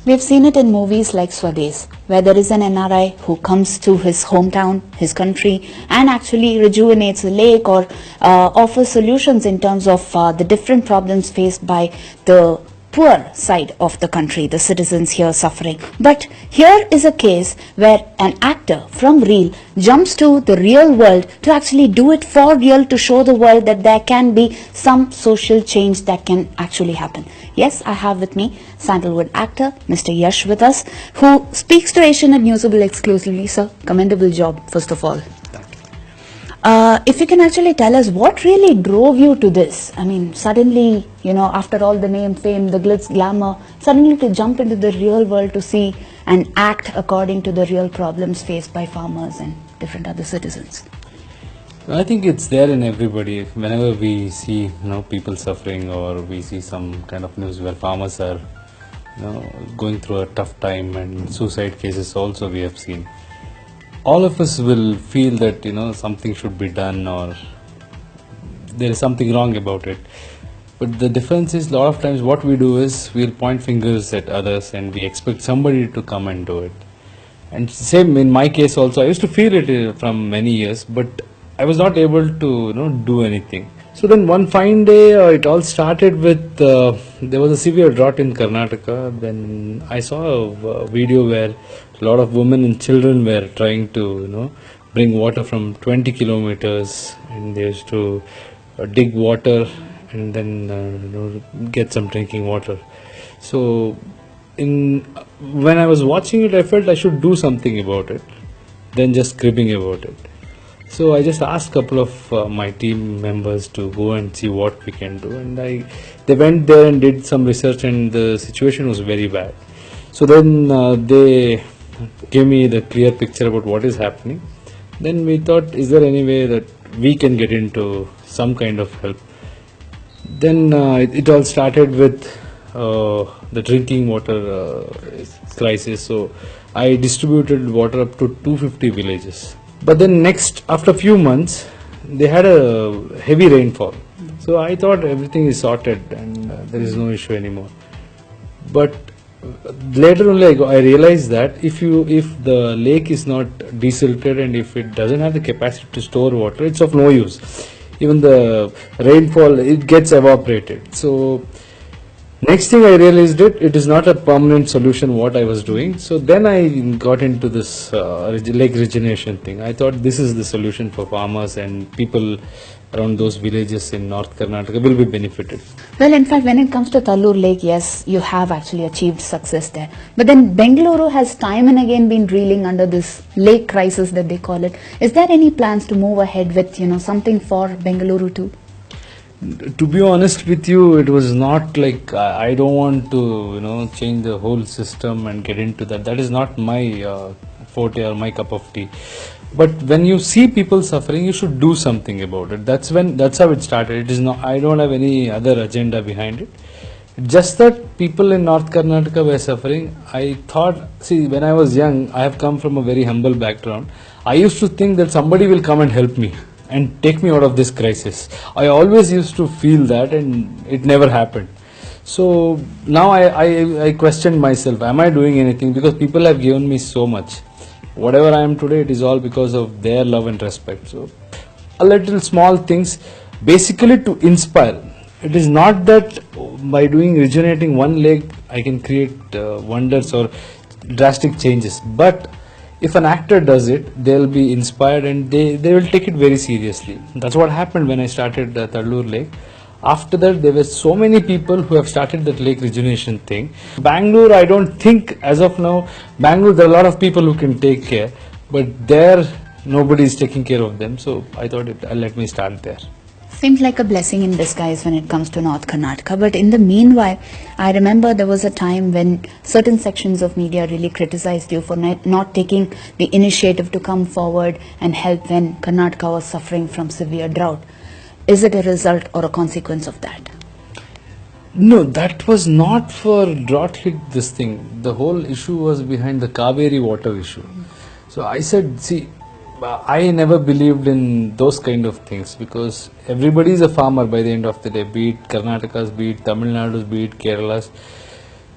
We've seen it in movies like Swades, where there is an NRI who comes to his hometown, his country, and actually rejuvenates a lake or offers solutions in terms of the different problems faced by the poor side of the country, the citizens here suffering. But here is a case where an actor from real jumps to the real world to actually do it for real, to show the world that there can be some social change that can actually happen. Yes, I have with me Sandalwood actor Mr. Yash with us, who speaks to Asianet Newsable exclusively. Sir, commendable job, first of all. If you can actually tell us what really drove you to this. I mean, suddenly, after all the name, fame, the glitz, glamour, suddenly to jump into the real world to see and act according to the real problems faced by farmers and different other citizens. I think it's there in everybody. Whenever we see people suffering, or we see some kind of news where farmers are going through a tough time, and suicide cases also we have seen, all of us will feel that something should be done, or there is something wrong about it. But the difference is, a lot of times what we do is we'll point fingers at others and we expect somebody to come and do it. And same in my case also, I used to feel it from many years, but I was not able to do anything. So then one fine day, it all started with, there was a severe drought in Karnataka. Then I saw a video where a lot of women and children were trying to bring water from 20 kilometers, and they used to dig water and then get some drinking water. So when I was watching it, I felt I should do something about it than just cribbing about it. So I just asked a couple of my team members to go and see what we can do, and they went there and did some research, and the situation was very bad. So then they gave me the clear picture about what is happening. Then we thought, is there any way that we can get into some kind of help? Then it all started with the drinking water crisis. So I distributed water up to 250 villages. But then next, after a few months, they had a heavy rainfall. So I thought everything is sorted and there is no issue anymore. But later only I realized that if the lake is not desilted and if it doesn't have the capacity to store water, it's of no use. Even the rainfall, it gets evaporated. So next thing I realized, it is not a permanent solution what I was doing. So then I got into this lake regeneration thing. I thought this is the solution for farmers, and people around those villages in North Karnataka will be benefited. Well, in fact, when it comes to Tallur Lake, yes, you have actually achieved success there. But then Bengaluru has time and again been reeling under this lake crisis that they call it. Is there any plans to move ahead with something for Bengaluru too? To be honest with you, it was not like I don't want to change the whole system and get into that. That is not my forte or my cup of tea. But when you see people suffering, you should do something about it. That's how it started. It is not. I don't have any other agenda behind it. Just that people in North Karnataka were suffering. I thought, when I was young, I have come from a very humble background. I used to think that somebody will come and help me and take me out of this crisis. I always used to feel that, and it never happened. So now I questioned myself, am I doing anything? Because people have given me so much. Whatever I am today, it is all because of their love and respect. So a little small things, basically to inspire. It is not that by regenerating one lake I can create wonders or drastic changes, but if an actor does it, they'll be inspired and they will take it very seriously. That's what happened when I started Tallur Lake. After that, there were so many people who have started that lake rejuvenation thing. Bangalore, I don't think as of now, Bangalore, there are a lot of people who can take care, but there nobody is taking care of them. So I thought let me start there. Seems like a blessing in disguise when it comes to North Karnataka. But in the meanwhile, I remember there was a time when certain sections of media really criticized you for not taking the initiative to come forward and help when Karnataka was suffering from severe drought. Is it a result or a consequence of that? No, that was not for drought hit this thing. The whole issue was behind the Kaveri water issue. So I said, I never believed in those kind of things because everybody is a farmer by the end of the day, be it Karnataka's, be it Tamil Nadu's, be it Kerala's.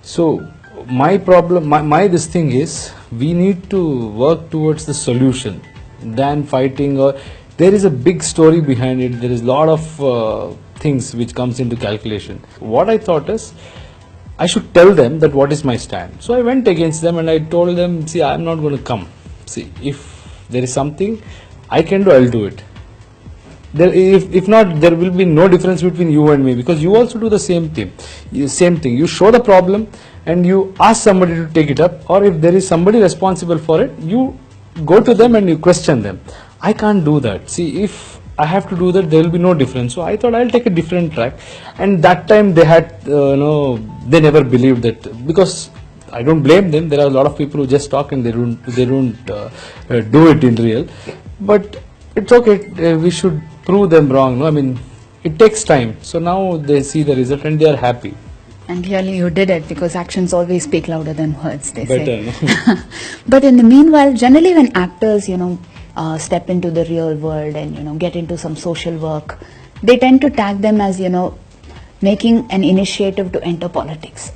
So my problem, my this thing is, we need to work towards the solution than fighting. Or there is a big story behind it. There is a lot of things which comes into calculation. What I thought is, I should tell them that what is my stand. So I went against them and I told them, see, I'm not going to come. See, if there is something I can do, I'll do it. If not, there will be no difference between you and me, because you also do the same thing. You show the problem and you ask somebody to take it up, or if there is somebody responsible for it, you go to them and you question them. I can't do that. See, if I have to do that, there will be no difference. So I thought I'll take a different track, and that time they had, they never believed that, because I don't blame them. There are a lot of people who just talk and they don't do it in real. But it's okay. We should prove them wrong. No, I mean, it takes time. So now they see the result and they are happy. And clearly you did it, because actions always speak louder than words, they say. Better, no? But in the meanwhile, generally when actors, step into the real world and, get into some social work, they tend to tag them as, making an initiative to enter politics.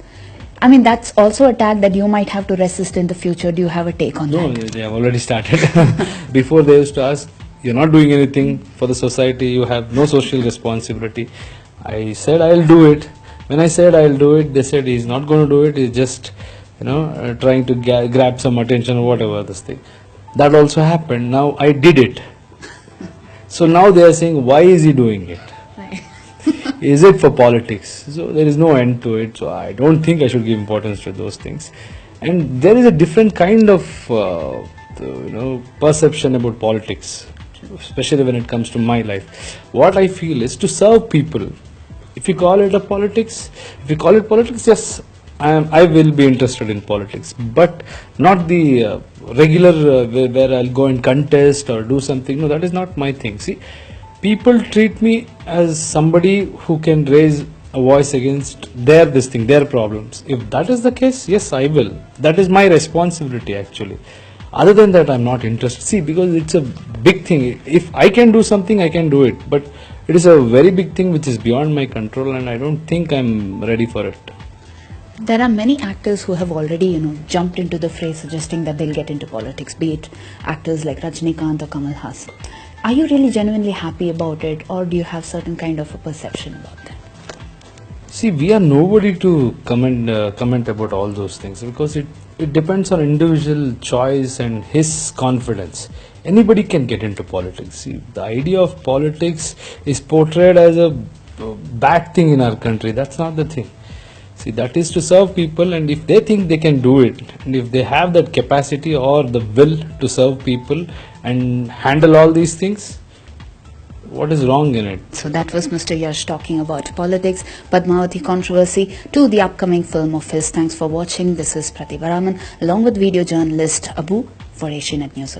I mean, that's also a tag that you might have to resist in the future. Do you have a take on that? No, they have already started. Before they used to ask, you're not doing anything for the society, you have no social responsibility. I said I'll do it. When I said I'll do it, they said he's not going to do it, he's just trying to grab some attention or whatever this thing. That also happened. Now I did it. So now they are saying, why is he doing it? Right. Is it for politics? So there is no end to it. So I don't think I should give importance to those things. And there is a different kind of perception about politics, especially when it comes to my life. What I feel is to serve people. If you call it a politics, yes, I will be interested in politics, but not the regular where I'll go and contest or do something. No, that is not my thing. See, people treat me as somebody who can raise a voice against their problems. If that is the case, yes, I will. That is my responsibility actually. Other than that, I'm not interested. See, because it's a big thing. If I can do something, I can do it. But it is a very big thing which is beyond my control, and I don't think I'm ready for it. There are many actors who have already, jumped into the fray suggesting that they'll get into politics, be it actors like Rajnikant or Kamal Haasan. Are you really genuinely happy about it, or do you have certain kind of a perception about that? See, we are nobody to comment about all those things, because it depends on individual choice and his confidence. Anybody can get into politics. See, the idea of politics is portrayed as a bad thing in our country. That's not the thing. See, that is to serve people, and if they think they can do it, and if they have that capacity or the will to serve people and handle all these things, what is wrong in it? So that was Mr. Yash talking about politics, Padmavati controversy to the upcoming film of his. Thanks for watching. This is Pratibha Raman along with video journalist Abu for Asianet News.